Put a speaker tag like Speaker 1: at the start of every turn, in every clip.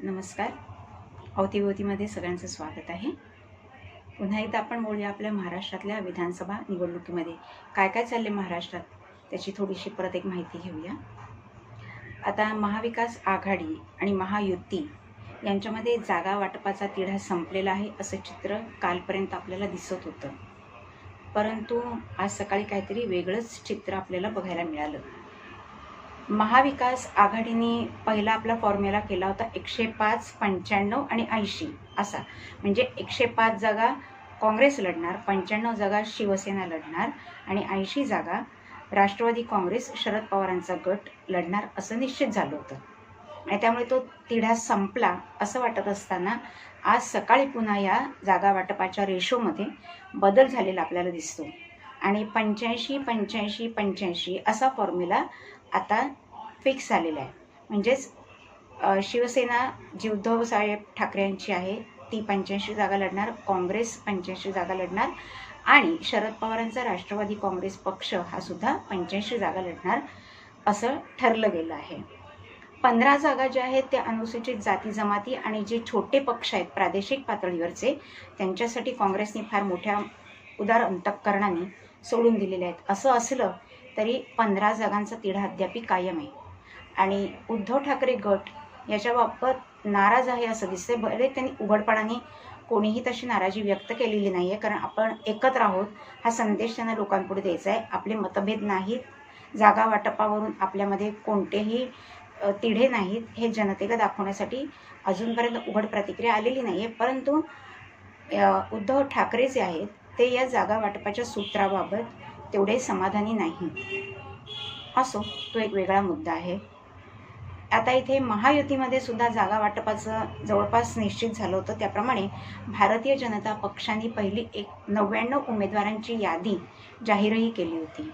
Speaker 1: नमस्कार. अवतीभोवतीमध्ये सगळ्यांचं स्वागत आहे. पुन्हा एकदा आपण बोलूया आपल्या महाराष्ट्रातल्या विधानसभा निवडणुकीमध्ये काय काय चालले महाराष्ट्रात, त्याची थोडीशी परत एक माहिती घेऊया. आता महाविकास आघाडी आणि महायुती यांच्यामध्ये जागा वाटपाचा तिढा संपलेला आहे असं चित्र कालपर्यंत आपल्याला दिसत होतं. परंतु आज सकाळी काहीतरी वेगळंच चित्र आपल्याला बघायला मिळालं. महाविकास आघाडीने पहिला आपला फॉर्म्युला केला होता 105, 95 आणि 80 असा. म्हणजे 105 जागा काँग्रेस लढणार, 95 जागा शिवसेना लढणार आणि 80 जागा राष्ट्रवादी काँग्रेस शरद पवारांचा गट लढणार असं निश्चित झालं होतं. आणि त्यामुळे तो तिढा संपला असं वाटत असताना आज सकाळी पुन्हा या जागा वाटपाच्या रेशोमध्ये बदल झालेला आपल्याला दिसतो आणि 85, 85, 85 असा फॉर्म्युला आता फिक्स झालेला आहे. म्हणजेच शिवसेना जी उद्धवसाहेब ठाकरे यांची आहे ती 85 जागा लढणार, काँग्रेस 85 जागा लढणार आणि शरद पवारांचा राष्ट्रवादी काँग्रेस पक्ष हा सुद्धा 85 जागा लढणार असं ठरलं गेलं आहे. 15 जागा ज्या आहेत त्या अनुसूचित जाती जमाती आणि जे छोटे पक्ष आहेत प्रादेशिक पातळीवरचे त्यांच्यासाठी काँग्रेसने फार मोठ्या उदार अंतःकरणाने सोडून दिलेले आहेत. असं असलं तरी 15 जागांचा तिढा अद्याप कायम आहे आणि उद्धव ठाकरे गट याच्याबाबत नाराज आहे असं दिसतंय. भले त्यांनी उघडपणाने कोणीही तशी नाराजी व्यक्त केलेली नाही आहे, कारण आपण एकत्र आहोत हा संदेश त्यांना लोकांपुढे द्यायचा आहे. आपले मतभेद नाहीत, जागा वाटपावरून आपल्यामध्ये कोणतेही तिढे नाहीत हे जनतेला दाखवण्यासाठी अजूनपर्यंत उघड प्रतिक्रिया आलेली नाही आहे. परंतु उद्धव ठाकरे जे आहेत ते या जागा वाटपाच्या सूत्राबाबत तेवढे समाधानी नाही. असो, तो एक वेगळा मुद्दा आहे. आता इथे महायुतीमध्ये सुद्धा जागा वाटपाचं जवळपास निश्चित झालं होतं. त्याप्रमाणे भारतीय जनता पक्षाने पहिली 99 उमेदवारांची यादी जाहीरही केली होती.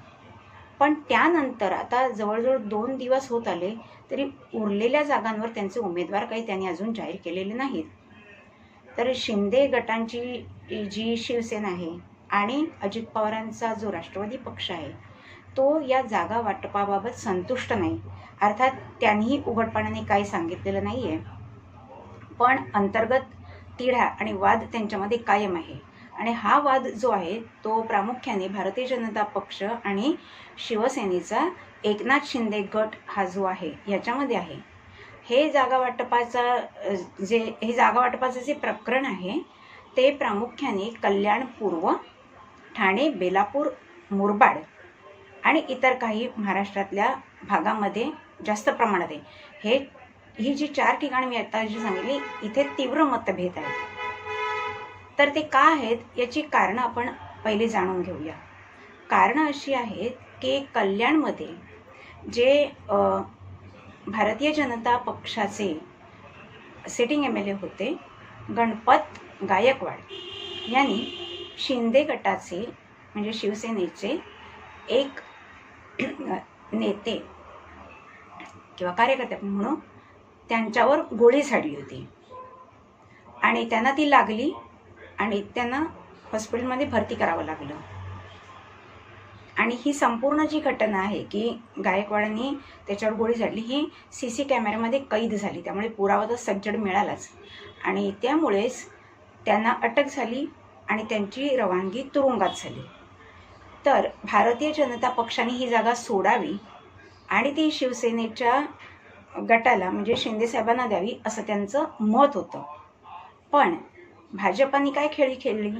Speaker 1: पण त्यानंतर आता जवळजवळ 2 दिवस होत आले तरी उरलेल्या जागांवर त्यांचे उमेदवार काही त्यांनी अजून जाहीर केलेले नाहीत. तर शिंदे गटांची जी शिवसेना आहे आणि अजित पवारांचा जो राष्ट्रवादी पक्ष आहे तो या जागा वाटपाबाबत संतुष्ट नाही. अर्थात त्यांनीही उघडपणाने काही सांगितलेलं नाही आहे, पण अंतर्गत तिढा आणि वाद त्यांच्यामध्ये कायम आहे. आणि हा वाद जो आहे तो प्रामुख्याने भारतीय जनता पक्ष आणि शिवसेनेचा एकनाथ शिंदे गट हा जो आहे याच्यामध्ये आहे. हे जागा वाटपाचं जे प्रकरण आहे ते प्रामुख्याने कल्याण पूर्व, ठाणे, बेलापूर, मुरबाड आणि इतर काही महाराष्ट्रातल्या भागामध्ये जास्त प्रमाणात आहे. ही जी 4 ठिकाणी मी आता जी सांगितली इथे तीव्र मतभेद आहेत. तर ते का आहेत याची कारणं आपण पहिले जाणून घेऊया. कारणं अशी आहेत की कल्याणमध्ये जे भारतीय जनता पक्षाचे सिटिंग MLA होते गणपत गायकवाड यांनी शिंदे गटाचे म्हणजे शिवसेनेचे एक नेते किंवा कार्यकर्ते म्हणून त्यांच्यावर गोळी झाडली होती आणि त्यांना ती लागली आणि त्यांना हॉस्पिटलमध्ये भरती करावं लागलं. आणि ही संपूर्ण जी घटना आहे की गायकवाडांनी त्याच्यावर गोळी झाडली ही CC कॅमेऱ्यामध्ये कैद झाली, त्यामुळे पुरावा तर सज्जड मिळालाच आणि त्यामुळेच त्यांना अटक झाली आणि त्यांची रवानगी तुरुंगात झाली. तर भारतीय जनता पक्षाने ही जागा सोडावी आणि ती शिवसेनेच्या गटाला म्हणजे शिंदे साहेबांना द्यावी असं त्यांचं मत होतं. पण भाजपाने काय खेळी खेळली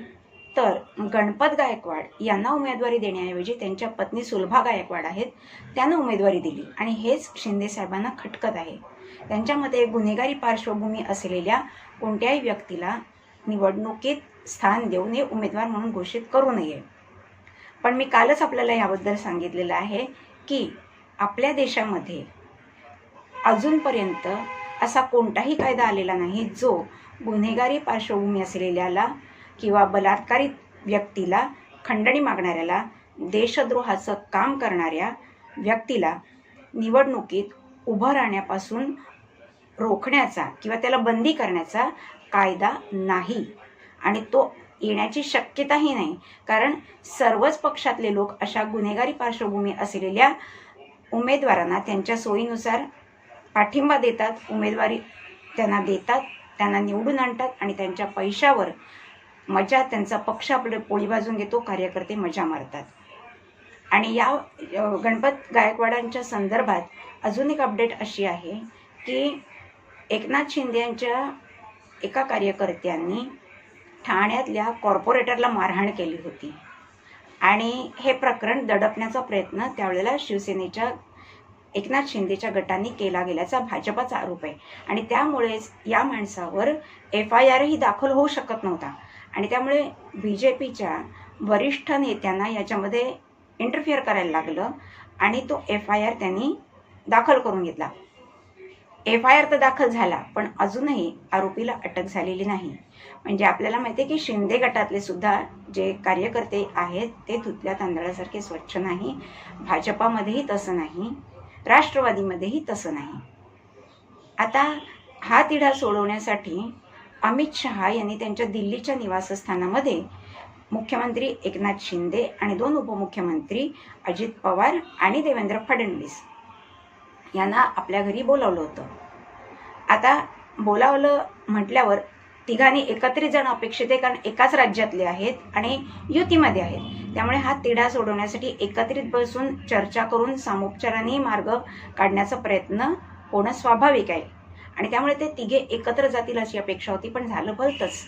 Speaker 1: तर गणपत गायकवाड यांना उमेदवारी देण्याऐवजी त्यांच्या पत्नी सुलभा गायकवाड आहेत त्यांना उमेदवारी दिली आणि हेच शिंदे साहेबांना खटकत आहे. त्यांच्या मते गुन्हेगारी पार्श्वभूमी असलेल्या कोणत्याही व्यक्तीला निवडणुकीत स्थान देऊ नये, उमेदवार म्हणून घोषित करू नये. पण मी कालच आपल्याला याबद्दल सांगितलेलं आहे की आपल्या देशामध्ये अजूनपर्यंत असा कोणताही कायदा आलेला नाही जो गुन्हेगारी पार्श्वभूमी असलेल्याला किंवा बलात्कारित व्यक्तीला, खंडणी मागणाऱ्याला, देशद्रोहाचं काम करणाऱ्या व्यक्तीला निवडणुकीत उभं राहण्यापासून रोखण्याचा किंवा त्याला बंदी करण्याचा कायदा नाही आणि तो येण्याची शक्यताही नाही. कारण सर्वच पक्षातले लोक अशा गुन्हेगारी पार्श्वभूमी असलेल्या उमेदवारांना त्यांच्या सोयीनुसार पाठिंबा देतात, उमेदवारी त्यांना देतात, त्यांना निवडून आणतात आणि त्यांच्या पैशावर मजा, त्यांचा पक्ष आपले पोळी भाजून घेतो, कार्यकर्ते मजा मारतात. आणि या गणपत गायकवाडांच्या संदर्भात अजून एक अपडेट अशी आहे की एकनाथ शिंदे यांच्या एका कार्यकर्त्यांनी ठाण्यातल्या कॉर्पोरेटरला मारहाण केली होती आणि हे प्रकरण दडपण्याचा प्रयत्न त्यावेळेला शिवसेनेच्या एकनाथ शिंदेच्या गटांनी केला गेल्याचा भाजपाचा आरोप आहे. आणि त्यामुळेच या माणसावर FIR ही दाखल होऊ शकत नव्हता आणि त्यामुळे BJPच्या वरिष्ठ नेत्यांना याच्यामध्ये इंटरफिअर करायला लागलं आणि तो FIR त्यांनी दाखल करून घेतला. FIR तर दाखल झाला, पण अजूनही आरोपीला अटक झालेली नाही. म्हणजे आपल्याला माहिती आहे की शिंदे गटातले सुद्धा जे कार्यकर्ते आहेत ते धुतल्या तांदळासारखे स्वच्छ नाही. भाजपामध्येही तसं नाही, राष्ट्रवादीमध्येही तसं नाही. आता हा तिढा सोडवण्यासाठी अमित शहा यांनी त्यांच्या दिल्लीच्या निवासस्थानामध्ये मुख्यमंत्री एकनाथ शिंदे आणि 2 उपमुख्यमंत्री अजित पवार आणि देवेंद्र फडणवीस यांना आपल्या घरी बोलावलं होतं. आता बोलावलं म्हटल्यावर तिघांनी एकत्रित जण अपेक्षित आहे, कारण एकाच राज्यातले आहेत आणि युतीमध्ये आहेत. त्यामुळे हा तिढा सोडवण्यासाठी एकत्रित बसून चर्चा करून सामोपचाराने मार्ग काढण्याचा प्रयत्न होणं स्वाभाविक आहे आणि त्यामुळे ते तिघे एकत्र जातील अशी अपेक्षा होती. पण झालं भलतंच.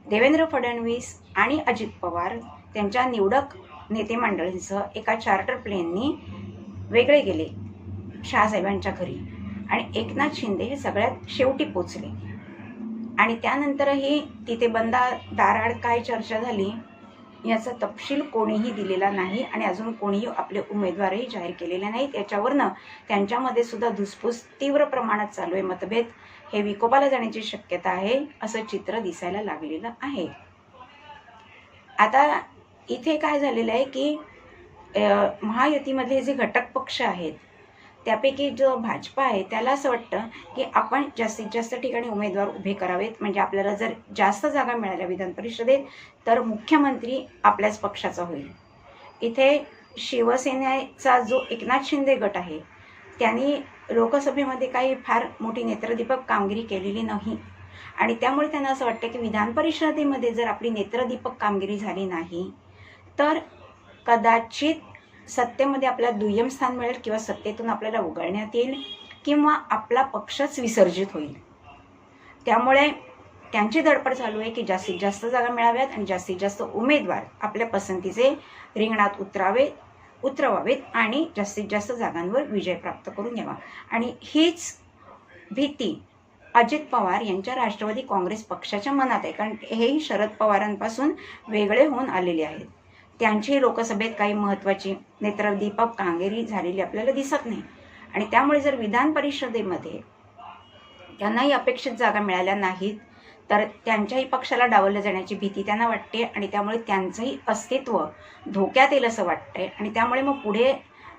Speaker 1: देवेंद्र फडणवीस आणि अजित पवार त्यांच्या निवडक नेते मंडळींसह एका चार्टर प्लेननी वेगळे गेले शहासाहेबांच्या घरी आणि एकनाथ शिंदे हे सगळ्यात शेवटी पोचले. आणि त्यानंतरही तिथे दाराआड काय चर्चा झाली याचा तपशील कोणीही दिलेला नाही आणि अजून कोणीही आपले उमेदवारही जाहीर केलेले नाहीत. याच्यावरनं त्यांच्यामध्ये सुद्धा धुसफूस तीव्र प्रमाणात चालू आहे. मतभेद हे विकोपाला जाण्याची शक्यता आहे असं चित्र दिसायला लागलेलं आहे. आता इथे काय झालेलं आहे की महायुतीमधले जे घटक पक्ष आहेत त्यापैकी जो भाजपा आहे त्याला असं वाटतं की आपण जास्तीत जास्त ठिकाणी उमेदवार उभे करावेत, म्हणजे आपल्याला जर जास्त जागा मिळाल्या विधान परिषदेत तर मुख्यमंत्री आपल्याच पक्षाचा होईल. इथे शिवसेनेचा जो एकनाथ शिंदे गट आहे त्यांनी लोकसभेमध्ये काही फार मोठी नेत्रदीपक कामगिरी केलेली नाही आणि त्यामुळे त्यांना असं वाटतं की विधान परिषदेमध्ये जर आपली नेत्रदीपक कामगिरी झाली नाही तर कदाचित सत्तेमध्ये आपल्याला दुय्यम स्थान मिळेल किंवा सत्तेतून आपल्याला उगळण्यात येईल किंवा आपला पक्षच विसर्जित होईल. त्यामुळे त्यांची धडपड चालू आहे की जास्तीत जास्त जागा मिळाव्यात आणि जास्तीत जास्त उमेदवार आपल्या पसंतीचे रिंगणात उतरवावेत आणि जास्तीत जास्त जागांवर विजय प्राप्त करून घ्यावा. आणि हीच भीती अजित पवार यांच्या राष्ट्रवादी काँग्रेस पक्षाच्या मनात आहे, कारण हेही शरद पवारांपासून वेगळे होऊन आलेले आहेत. त्यांची लोकसभेत काही महत्त्वाची नेत्रदीपक कामगिरी झालेली आपल्याला दिसत नाही आणि त्यामुळे जर विधान परिषदेमध्ये त्यांनाही अपेक्षित जागा मिळाल्या नाहीत तर त्यांच्याही पक्षाला डावललं जाण्याची भीती त्यांना वाटते आणि त्यामुळे त्यांचंही अस्तित्व धोक्यात येईल असं वाटतंय. आणि त्यामुळे मग पुढे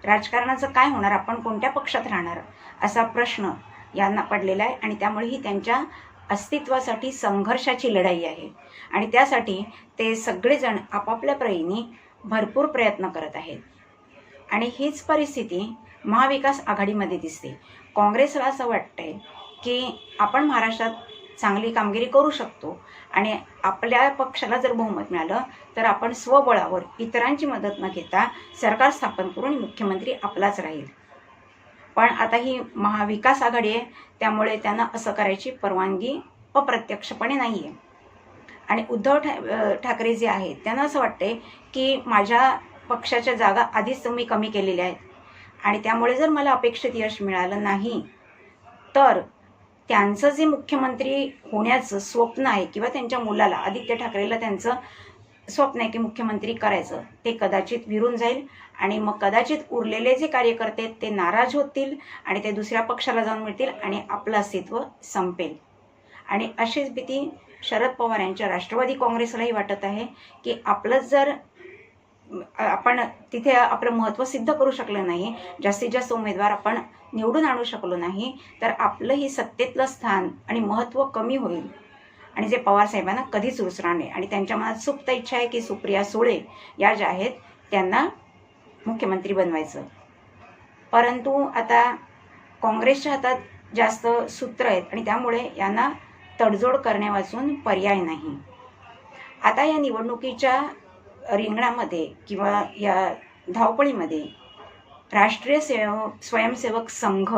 Speaker 1: राजकारणाचं काय होणार, आपण कोणत्या पक्षात राहणार असा प्रश्न यांना पडलेला आहे आणि त्यामुळे ही त्यांच्या अस्तित्वासाठी संघर्षाची लढाई आहे आणि त्यासाठी ते सगळेजण आपापल्या परीने भरपूर प्रयत्न करत आहेत. आणि हीच परिस्थिती महाविकास आघाडीमध्ये दिसते. काँग्रेसला असं वाटतंय की आपण महाराष्ट्रात चांगली कामगिरी करू शकतो आणि आपल्या पक्षाला जर बहुमत मिळालं तर आपण स्वबळावर इतरांची मदत न घेता सरकार स्थापन करून मुख्यमंत्री आपलाच राहील. पण आता ही महाविकास आघाडी आहे त्यामुळे त्यांना असं करायची परवानगी अप्रत्यक्षपणे नाही आहे. आणि उद्धव ठाकरे जे आहेत त्यांना असं वाटते की माझ्या पक्षाच्या जागा आधीच तुम्ही कमी केलेल्या आहेत आणि त्यामुळे जर मला अपेक्षित यश मिळालं नाही तर त्यांचं जे मुख्यमंत्री होण्याचं स्वप्न आहे किंवा त्यांच्या मुलाला आदित्य ठाकरेला त्यांचं स्वप्न आहे की मुख्यमंत्री करायचं ते कदाचित विरून जाईल आणि मग कदाचित उरलेले जे कार्यकर्ते ते नाराज होतील आणि ते दुसऱ्या पक्षाला जाऊन मिळतील आणि आपलं अस्तित्व संपेल. आणि अशीच भीती शरद पवार यांच्या राष्ट्रवादी काँग्रेसलाही वाटत आहे की आपलं जर आपण तिथे आपलं महत्त्व सिद्ध करू शकलं नाही, जास्तीत जास्त उमेदवार आपण निवडून आणू शकलो नाही तर आपलंही सत्तेतलं स्थान आणि महत्त्व कमी होईल आणि जे पवार साहेबांना कधीच रुचणार नाही. आणि त्यांच्या मनात सुप्त इच्छा आहे की सुप्रिया सुळे या ज्या आहेत त्यांना मुख्यमंत्री बनवायचं. परंतु आता काँग्रेसच्या हातात जास्त सूत्र आहेत आणि त्यामुळे यांना तडजोड करण्यावाचून पर्याय नाही. आता या निवडणुकीच्या रिंगणामध्ये किंवा या धावपळीमध्ये राष्ट्रीय स्वयंसेवक संघ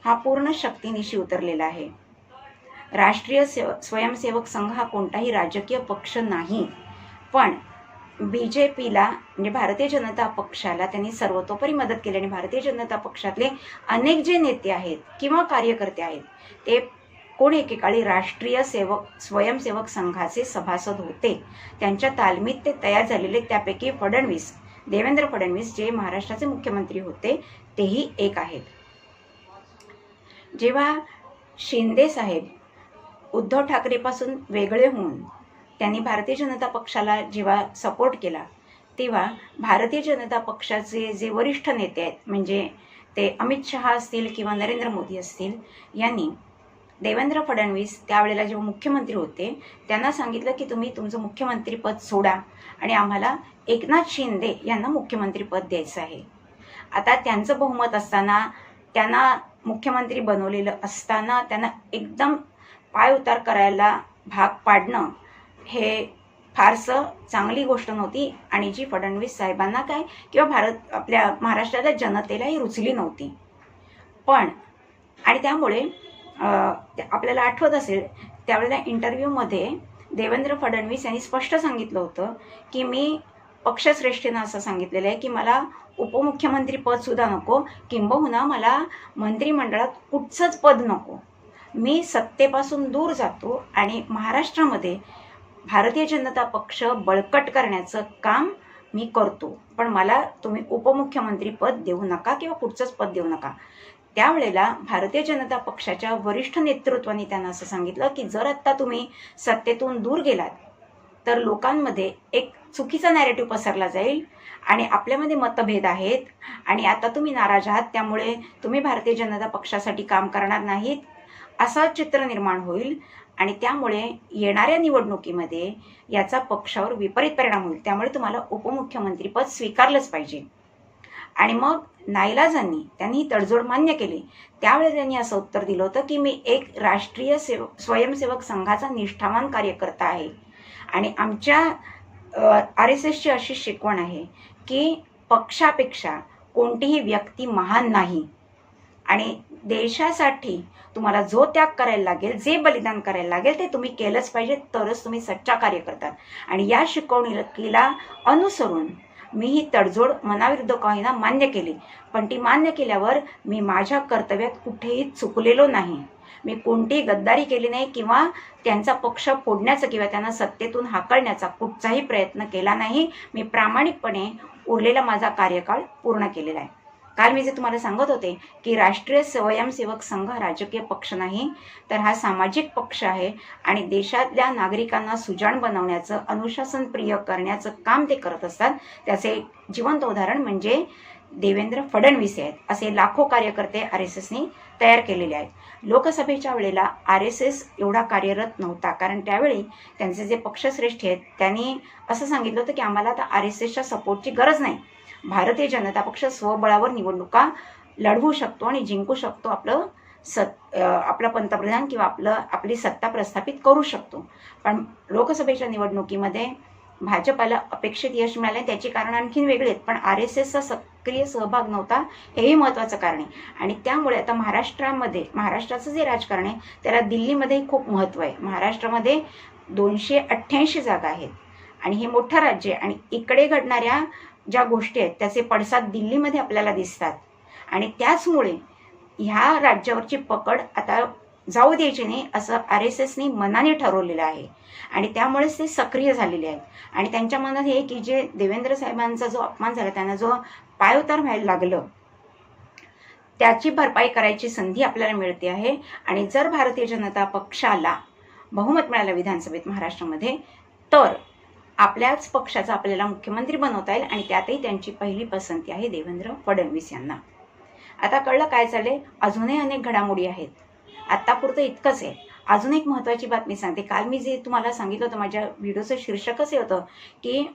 Speaker 1: हा पूर्ण शक्तीनिशी उतरलेला आहे. राष्ट्रीय स्वयंसेवक संघ हा कोणताही राजकीय पक्ष नाही, पण BJPला म्हणजे भारतीय जनता पक्षाला त्यांनी सर्वतोपरी मदत केली आणि भारतीय जनता पक्षातले अनेक जे नेते आहेत किंवा कार्यकर्ते आहेत ते कोण एकेकाळी राष्ट्रीय स्वयंसेवक संघाचे सभासद होते. त्यांच्या तालमीत ते तयार झालेले. त्यापैकी देवेंद्र फडणवीस जे महाराष्ट्राचे मुख्यमंत्री होते तेही एक आहेत. जेव्हा शिंदे साहेब उद्धव ठाकरेपासून वेगळे होऊन त्यांनी भारतीय जनता पक्षाला जेव्हा सपोर्ट केला, तेव्हा भारतीय जनता पक्षाचे जे वरिष्ठ नेते आहेत म्हणजे ते अमित शहा असतील किंवा नरेंद्र मोदी असतील, यांनी देवेंद्र फडणवीस त्यावेळेला जेव्हा मुख्यमंत्री होते त्यांना सांगितलं की तुम्ही तुमचं मुख्यमंत्रीपद सोडा आणि आम्हाला एकनाथ शिंदे यांना मुख्यमंत्रीपद द्यायचं आहे. आता त्यांचं बहुमत असताना, त्यांना मुख्यमंत्री बनवलेलं असताना त्यांना एकदम पायउतार करायला भाग पाडणं हे फारसं चांगली गोष्ट नव्हती आणि जी फडणवीस साहेबांना काय किंवा आपल्या महाराष्ट्राच्या जनतेलाही रुचली नव्हती. पण आणि त्यामुळे आपल्याला आठवत असेल त्यावेळेला इंटरव्ह्यूमध्ये देवेंद्र फडणवीस यांनी स्पष्ट सांगितलं होतं की मी पक्षश्रेष्ठींना असं सांगितलेलं आहे की मला उपमुख्यमंत्री पदसुद्धा नको, किंबहुना मला मंत्रिमंडळात कुठचंच पद नको, मी सत्तेपासून दूर जातो आणि महाराष्ट्रामध्ये भारतीय जनता पक्ष बळकट करण्याचं काम मी करतो, पण मला तुम्ही उपमुख्यमंत्री पद देऊ नका किंवा कुठचंच पद देऊ नका. त्यावेळेला भारतीय जनता पक्षाच्या वरिष्ठ नेतृत्वाने त्यांना असं सांगितलं की जर आत्ता तुम्ही सत्तेतून दूर गेलात तर लोकांमध्ये एक चुकीचा नॅरेटिव्ह पसरला जाईल आणि आपल्यामध्ये मतभेद आहेत आणि आता तुम्ही नाराज आहात, त्यामुळे तुम्ही भारतीय जनता पक्षासाठी काम करणार नाहीत असं चित्र निर्माण होईल आणि त्यामुळे येणाऱ्या निवडणुकीमध्ये याचा पक्षावर विपरीत परिणाम होईल, त्यामुळे तुम्हाला उपमुख्यमंत्रीपद स्वीकारलंच पाहिजे. आणि मग नाईलाजांनी त्यांनी तडजोड मान्य केली. त्यावेळेस त्यांनी असं उत्तर दिलं होतं की मी एक राष्ट्रीय स्वयंसेवक संघाचा निष्ठावान कार्यकर्ता आहे आणि आमच्या RSSची अशी शिकवण आहे की पक्षापेक्षा कोणतीही व्यक्ती महान नाही आणि देशासाठी तुम्हाला जो त्याग करायला लागेल, जे बलिदान करायला लागेल ते तुम्ही केलंच पाहिजे, तरच तुम्ही सच्चा कार्यकर्ता. आणि या शिकवणीला अनुसरून मी ही तडजोड मनाविरुद्ध काहींना मान्य केली, पण ती मान्य केल्यावर मी माझ्या कर्तव्यात कुठेही चुकलेलो नाही. मी कोणतीही गद्दारी केली नाही किंवा त्यांचा पक्ष फोडण्याचा किंवा त्यांना सत्तेतून हाकलण्याचा कुठचाही प्रयत्न केला नाही. मी प्रामाणिकपणे उरलेला माझा कार्यकाळ पूर्ण केलेला आहे. काल मी जे तुम्हाला सांगत होते की राष्ट्रीय स्वयंसेवक संघ राजकीय पक्ष नाही, तर हा सामाजिक पक्ष आहे आणि देशातल्या नागरिकांना सुजाण बनवण्याचं, अनुशासनप्रिय करण्याचं काम ते करत असतात. त्याचे जिवंत उदाहरण म्हणजे देवेंद्र फडणवीस आहेत. असे लाखो कार्यकर्ते RSSनी तयार केलेले आहेत. लोकसभेच्या वेळेला RSS एवढा कार्यरत नव्हता, कारण त्यावेळी त्यांचे जे पक्षश्रेष्ठी आहेत त्यांनी असं सांगितलं होतं की आम्हाला आता RSSच्या सपोर्टची गरज नाही, भारतीय जनता पक्ष स्वबळावर निवडणुका लढवू शकतो आणि जिंकू शकतो, आपला पंतप्रधान किंवा आपली सत्ता प्रस्थापित करू शकतो. पण लोकसभेच्या निवडणुकीमध्ये भाजपाला अपेक्षित यश मिळाले, त्याची कारण आणखीन वेगळी आहेत, पण RSSचा सक्रिय सहभाग नव्हता, हेही महत्त्वाचं कारण आहे. आणि त्यामुळे आता महाराष्ट्राचं जे राजकारण आहे त्याला दिल्लीमध्येही खूप महत्त्व आहे. महाराष्ट्रामध्ये 288 जागा आहेत आणि हे मोठं राज्य आहे आणि इकडे घडणाऱ्या ज्या गोष्टी आहेत त्याचे पडसाद दिल्लीमध्ये आपल्याला दिसतात आणि त्याचमुळे ह्या राज्यावरची पकड आता जाऊ द्यायची नाही असं RSSनी मनाने ठरवलेलं आहे आणि त्यामुळेच ते सक्रिय झालेले आहेत. आणि त्यांच्या मनात हे की जे देवेंद्र साहेबांचा जो अपमान झाला, त्यांना जो पायउतार व्हायला लागलं, त्याची भरपाई करायची संधी आपल्याला मिळते आहे. आणि जर भारतीय जनता पक्षाला बहुमत मिळालं विधानसभेत महाराष्ट्रामध्ये, तर आपल्याच पक्षाचा आपल्याला मुख्यमंत्री बनवता येईल आणि त्यातही त्यांची पहिली पसंती आहे देवेंद्र फडणवीस यांना. आता कळलं काय चाललंय? अजूनही अनेक घडामोडी आहेत. आत्तापुरतं इतकंच आहे. अजून एक महत्त्वाची बातमी सांगते. काल मी जे तुम्हाला सांगितलं होतं, माझ्या व्हिडिओचं शीर्षकच हे होतं की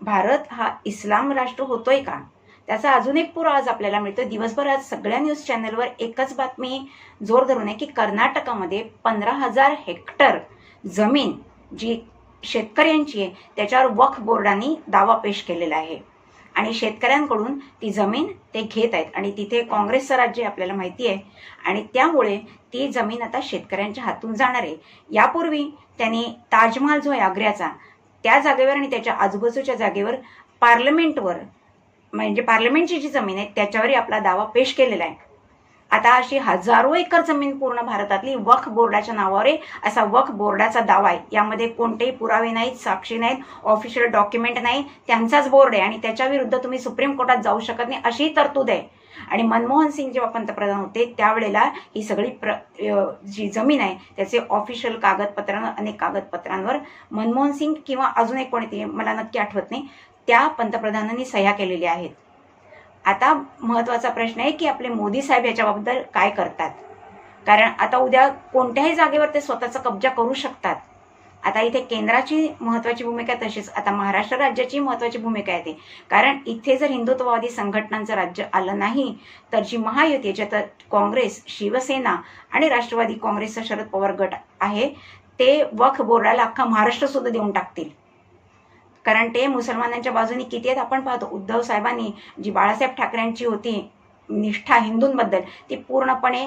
Speaker 1: भारत हा इस्लाम राष्ट्र होतोय का? त्याचा अजून एक पुरावा आज आपल्याला मिळतो. दिवसभर आज सगळ्या न्यूज चॅनलवर एकच बातमी जोर धरून आहे की कर्नाटकामध्ये 15,000 हेक्टर जमीन जी शेतकऱ्यांची आहे त्याच्यावर वक्फ बोर्डाने दावा पेश केलेला आहे आणि शेतकऱ्यांकडून ती जमीन ते घेत आहेत आणि तिथे काँग्रेसचं राज्य आपल्याला माहिती आहे आणि त्यामुळे ती जमीन आता शेतकऱ्यांच्या हातून जाणार आहे. यापूर्वी त्यांनी ताजमहाल जो आहे आग्र्याचा त्या जागेवर आणि त्याच्या आजूबाजूच्या जागेवर पार्लमेंटवर म्हणजे पार्लमेंटची जी जमीन आहे त्याच्यावरही आपला दावा पेश केलेला आहे. आता अशी हजारो एकर जमीन पूर्ण भारतातली वक्फ बोर्डाच्या नावावर आहे असा वक्फ बोर्डाचा दावा आहे. यामध्ये कोणतेही पुरावे नाहीत, साक्षी नाहीत, ऑफिशियल डॉक्युमेंट नाही, त्यांचाच बोर्ड आहे आणि त्याच्या विरुद्ध तुम्ही सुप्रीम कोर्टात जाऊ शकत नाही अशी तरतूद आहे. आणि मनमोहन सिंग जेव्हा पंतप्रधान होते त्यावेळेला ही सगळी जी जमीन आहे त्याचे ऑफिशियल कागदपत्रांवर अनेक कागदपत्रांवर मनमोहन सिंग किंवा अजून एक कोणीतरी मला नक्की आठवत नाही त्या पंतप्रधानांनी सह्या केलेल्या आहेत. आता महत्त्वाचा प्रश्न आहे की आपले मोदी साहेब याच्याबद्दल काय करतात, कारण आता उद्या कोणत्याही जागेवर ते स्वतःचा कब्जा करू शकतात. आता इथे केंद्राची महत्त्वाची भूमिका तशीच आता महाराष्ट्र राज्याची महत्त्वाची भूमिका येते, कारण इथे जर हिंदुत्ववादी संघटनांचं राज्य आलं नाही तर जी महायुती ज्याच्यात काँग्रेस, शिवसेना आणि राष्ट्रवादी काँग्रेसचा शरद पवार गट आहे ते वक्फ बोर्डाला अख्खा महाराष्ट्र सुद्धा देऊन टाकतील. कारण ते मुसलमानांच्या बाजूने किती आहेत आपण पाहतो. उद्धव साहेबांनी जी बाळासाहेब ठाकरेंची होती निष्ठा हिंदूंबद्दल ती पूर्णपणे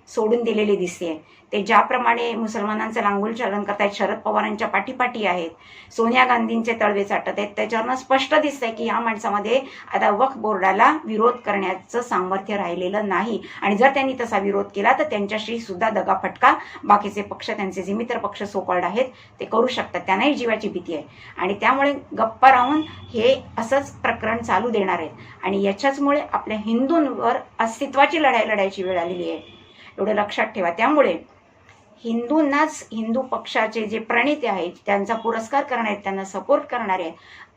Speaker 1: सोडून दिलेली दिसते. ते ज्याप्रमाणे मुसलमानांचं लांगुल चालन करतायत, शरद पवारांच्या पाठीपाठी आहेत, सोनिया गांधींचे तळवे चाटत आहेत, त्याच्यावरनं स्पष्ट दिसतंय की या माणसामध्ये आता वक्फ बोर्डाला विरोध करण्याचं सामर्थ्य राहिलेलं नाही आणि जर त्यांनी तसा विरोध केला तर त्यांच्याशी सुद्धा दगाफटका बाकीचे पक्ष त्यांचे जे मित्र पक्ष सोकॉल्ड आहेत ते करू शकतात. त्यांनाही जीवाची भीती आहे आणि त्यामुळे गप्पा राहून हे असंच प्रकरण चालू देणार आहेत आणि याच्याचमुळे आपल्या हिंदूंवर अस्तित्वाची लढाई लढायची वेळ आलेली आहे, एवढं लक्षात ठेवा. त्यामुळे हिंदूंनाच हिंदू पक्षाचे जे प्रणेते आहेत त्यांचा पुरस्कार करणारे त्यांना सपोर्ट करणारे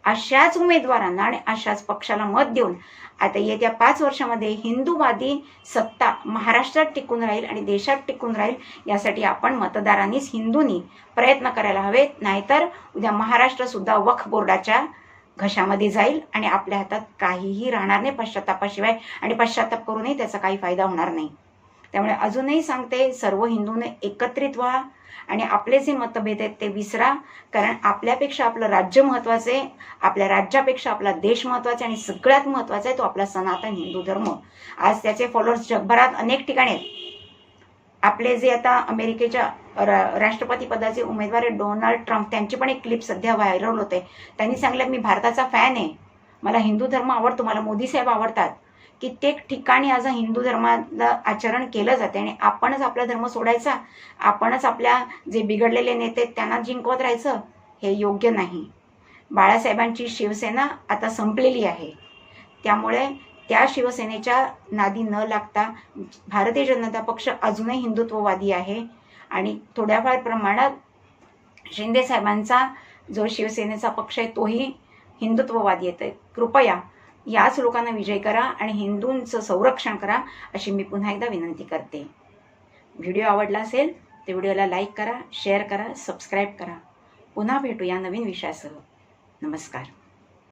Speaker 1: अशाच उमेदवारांना आणि अशाच पक्षाला मत देऊन आता येत्या 5 वर्षामध्ये हिंदूवादी सत्ता महाराष्ट्रात टिकून राहील आणि देशात टिकून राहील यासाठी आपण मतदारांनीच हिंदूंनी प्रयत्न करायला हवेत. नाहीतर उद्या महाराष्ट्र सुद्धा वक्फ बोर्डाच्या घशामध्ये जाईल आणि आपल्या हातात काहीही राहणार नाही पश्चात्तापाशिवाय आणि पश्चात्ताप करूनही त्याचा काही फायदा होणार नाही. त्यामुळे अजूनही सांगते सर्व हिंदूंनी एकत्रित व्हा आणि आपले जे मतभेद आहेत ते विसरा, कारण आपल्यापेक्षा आपलं राज्य महत्त्वाचं आहे, आपल्या राज्यापेक्षा आपला देश महत्त्वाचा आहे आणि सगळ्यात महत्त्वाचा आहे तो आपला सनातन हिंदू धर्म. आज त्याचे फॉलोअर्स जगभरात अनेक ठिकाणी आहेत. आपले जे आता अमेरिकेच्या राष्ट्रपती पदाचे उमेदवार आहेत डोनाल्ड ट्रम्प त्यांची पण एक क्लिप सध्या व्हायरल होते. त्यांनी सांगितलं मी भारताचा फॅन आहे, मला हिंदू धर्म आवडतो, मला मोदी साहेब आवडतात. कित्येक ठिकाणी आज हिंदू धर्माला आचरण केलं जाते आणि आपणच आपला धर्म सोडायचा, आपणच आपल्या जे बिघडलेले नेते त्यांना जिंकवत राहायचं, हे योग्य नाही. बाळासाहेबांची शिवसेना आता संपलेली आहे, त्यामुळे त्या शिवसेनेच्या नादी न लागता भारतीय जनता पक्ष अजूनही हिंदुत्ववादी आहे आणि थोड्याफार प्रमाणात शिंदे साहेबांचा जो शिवसेनेचा पक्ष आहे तोही हिंदुत्ववादी येतोय. कृपया याच लोकांना विजय करा आणि हिंदूंचं संरक्षण करा अशी मी पुन्हा एकदा विनंती करते. व्हिडिओ आवडला असेल तर व्हिडिओला लाईक करा, शेअर करा, सबस्क्राईब करा. पुन्हा भेटूया नवीन विषयासह. नमस्कार.